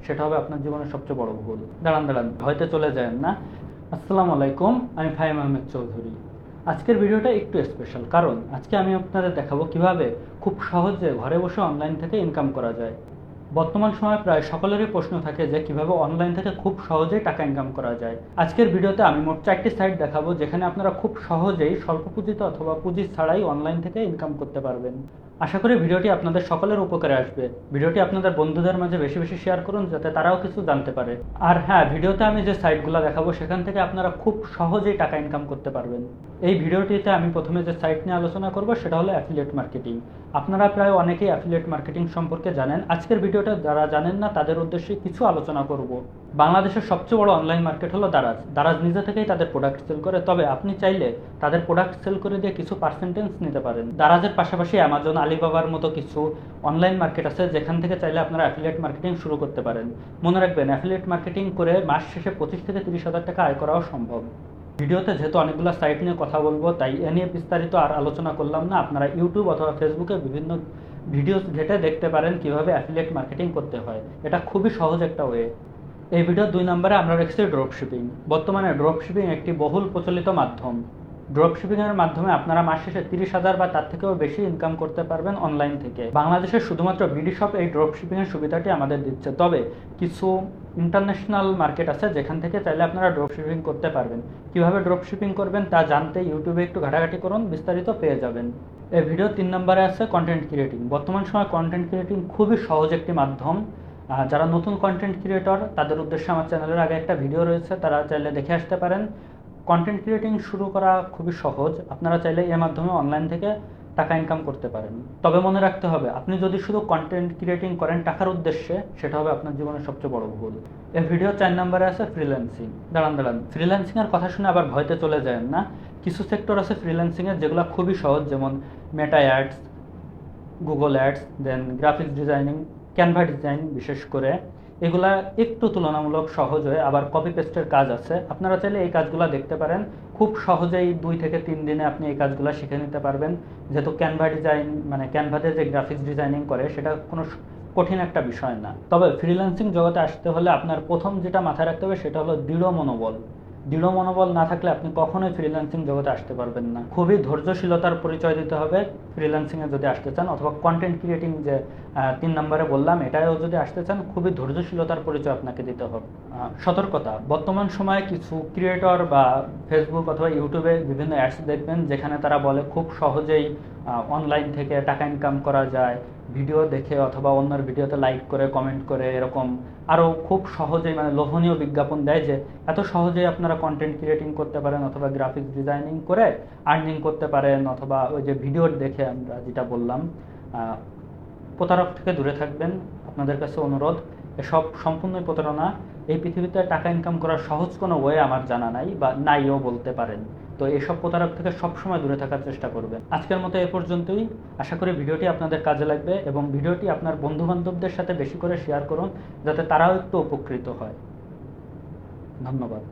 সেটা হবে আপনার জীবনের সবচেয়ে বড় ভুল। দাঁড়ান দাঁড়ান, হয়তো চলে যাবেন না। আসসালামু আলাইকুম, আমি ফাহিম আহমেদ চৌধুরী। আজকের ভিডিওটা একটু স্পেশাল, কারণ আজকে আমি আপনাদের দেখাবো কিভাবে খুব সহজে ঘরে বসে অনলাইন থেকে ইনকাম করা যায়। বর্তমান সময়ে প্রায় সকলেরই প্রশ্ন থাকে যে কিভাবে অনলাইন থেকে খুব সহজেই টাকা ইনকাম করা যায়। আজকের ভিডিওতে আমি মোট 4টি সাইট দেখাবো যেখানে আপনারা খুব সহজেই স্বল্প পুঁজিতে অথবা পুঁজি ছাড়াই অনলাইন থেকে ইনকাম করতে পারবেন। আশা করি ভিডিওটি আপনাদের সকলের উপকারে আসবে। ভিডিওটি আপনাদের বন্ধুদের মাঝে বেশি বেশি শেয়ার করুন যাতে তারাও কিছু জানতে পারে। আর হ্যাঁ, ভিডিওতে আমি যে সাইটগুলো দেখাবো সেখান থেকে আপনারা খুব সহজেই টাকা ইনকাম করতে পারবেন। এই ভিডিওটিতে আমি প্রথমে যে সাইট নিয়ে আলোচনা করব সেটা হলো অ্যাফিলিয়েট মার্কেটিং। আপনারা প্রায় অনেকেই অ্যাফিলিয়েট মার্কেটিং সম্পর্কে জানেন। আজকের ভিডিওটা যারা জানেন না তাদের উদ্দেশ্যে কিছু আলোচনা করব। বাংলাদেশের সবচেয়ে বড় অনলাইন মার্কেট হলো দারাজ। দারাজ নিজে থেকেই তাদের প্রোডাক্ট সেল করে, তবে আপনি চাইলে তাদের প্রোডাক্ট সেল করে দিয়ে কিছু পার্সেন্টেজ নিতে পারেন। দারাজের পাশাপাশি অ্যামাজন, আলিবাবার মতো কিছু অনলাইন মার্কেট আছে যেখান থেকে চাইলে আপনারা অ্যাফিলিয়েট মার্কেটিং শুরু করতে পারেন। মনে রাখবেন, অ্যাফিলিয়েট মার্কেটিং করে মাস শেষে 25 থেকে 30 হাজার টাকা আয় করাও সম্ভব। ভিডিওতে যেহেতু অনেকগুলো সাইট নিয়ে কথা বলবো, তাই এ নিয়ে বিস্তারিত আর আলোচনা করলাম না। আপনারা ইউটিউব অথবা ফেসবুকে বিভিন্ন ভিডিও ঘেটে দেখতে পারেন কিভাবে অ্যাফিলিয়েট মার্কেটিং করতে হয়। এটা খুবই সহজ একটা ওয়ে। এই ভিডিও 2 নম্বরে আমরা রেখেছি ড্রপ শিপিং। বর্তমানে ড্রপ শিপিং একটি বহুল প্রচলিত মাধ্যম। ড্রপ শিপিংয়ের মাধ্যমে আপনারা মাস শেষে 30,000 বা তার থেকেও বেশি ইনকাম করতে পারবেন অনলাইন থেকে। বাংলাদেশের শুধুমাত্র বিডি শপ এই ড্রপ শিপিংয়ের সুবিধাটি আমাদের দিচ্ছে, তবে কিছু ইন্টারন্যাশনাল মার্কেট আছে যেখান থেকে চাইলে আপনারা ড্রপ শিপিং করতে পারবেন। কিভাবে ড্রপ শিপিং করবেন তা জানতে ইউটিউবে একটু ঘাটাঘাটি করুন, বিস্তারিত পেয়ে যাবেন। এই ভিডিও 3 নম্বরে আছে কন্টেন্ট ক্রিয়েটিং। বর্তমান সময় কন্টেন্ট ক্রিয়েটিং খুবই সহজ একটি মাধ্যম। যারা নতুন কন্টেন্ট ক্রিয়েটর তাদের উদ্দেশ্যে আমার চ্যানেলের আগে একটা ভিডিও রয়েছে, তারা চাইলে দেখে আসতে পারেন। কন্টেন্ট ক্রিয়েটিং শুরু করা খুবই সহজ। আপনারা চাইলে এর মাধ্যমে অনলাইন থেকে টাকা ইনকাম করতে পারেন। তবে মনে রাখতে হবে, আপনি যদি শুধু কন্টেন্ট ক্রিয়েটিং করেন টাকার উদ্দেশ্যে, সেটা হবে আপনার জীবনের সবচেয়ে বড় ভুল। এই ভিডিও 4 নম্বরে আছে ফ্রিল্যান্সিং। দাঁড়ান দাঁড়ান, ফ্রিল্যান্সিংয়ের কথা শুনে আবার ভয়তে চলে যায় না। কিছু সেক্টর আছে ফ্রিল্যান্সিংয়ের যেগুলো খুবই সহজ, যেমন মেটা অ্যাডস, গুগল অ্যাডস, দেন গ্রাফিক্স ডিজাইনিং, ক্যানভা ডিজাইন বিশেষ করে। এগুলা একটু তুলনামূলক সহজ হয়ে আবার কপি পেস্টের কাজ আছে। আপনারা চাইলে এই কাজগুলো দেখতে পারেন। খুব সহজেই 2 থেকে 3 দিনে আপনি এই কাজগুলো শিখে নিতে পারবেন। যেহেতু ক্যানভা ডিজাইন মানে ক্যানভাতে যে গ্রাফিক্স ডিজাইনিং করে সেটা কোনো কঠিন একটা বিষয় না। তবে ফ্রিল্যান্সিং জগতে আসতে হলে আপনার প্রথম যেটা মাথায় রাখতে হবে সেটা হলো দৃঢ় মনোবল। দৃঢ় মনোবল না থাকলে আপনি কখনোই ফ্রিল্যান্সিং জগতে আসতে পারবেন না। খুবই ধৈর্যশীলতার পরিচয় দিতে হবে ফ্রিল্যান্সিংয়ে যদি আসতে চান, অথবা কন্টেন্ট ক্রিয়েটিং যে 3 নম্বরে বললাম এটাও যদি আসতে চান, খুবই ধৈর্যশীলতার পরিচয় আপনাকে দিতে হবে। সতর্কতা, বর্তমান সময়ে কিছু ক্রিয়েটর বা ফেসবুক অথবা ইউটিউবে বিভিন্ন অ্যাডস দেখবেন যেখানে তারা বলে খুব সহজেই অনলাইন থেকে টাকা ইনকাম করা যায়। ভিডিও দেখে অথবা অন্যের ভিডিওতে লাইক করে কমেন্ট করে এরকম আরও খুব সহজেই মানে লোভনীয় বিজ্ঞাপন দেয় যে এত সহজেই আপনারা কন্টেন্ট ক্রিয়েটিং করতে পারেন অথবা গ্রাফিক্স ডিজাইনিং করে আর্নিং করতে পারেন, অথবা ওই যে ভিডিও দেখে আমরা যেটা বললাম। প্রতারক থেকে দূরে থাকবেন, আপনাদের কাছে অনুরোধ। এসব সম্পূর্ণই প্রতারণা। এই পৃথিবীতে টাকা ইনকাম করার সহজ কোনো ওয়ে আমার জানা নাই, বা নাইও বলতে পারেন। তো এইসব প্রতারক থেকে সবসময় দূরে থাকার চেষ্টা করবেন। আজকের মতো এ পর্যন্তই। আশা করি ভিডিওটি আপনাদের কাজে লাগবে এবং ভিডিওটি আপনার বন্ধু বান্ধবদের সাথে বেশি করে শেয়ার করুন যাতে তারাও একটু উপকৃত হয়। ধন্যবাদ।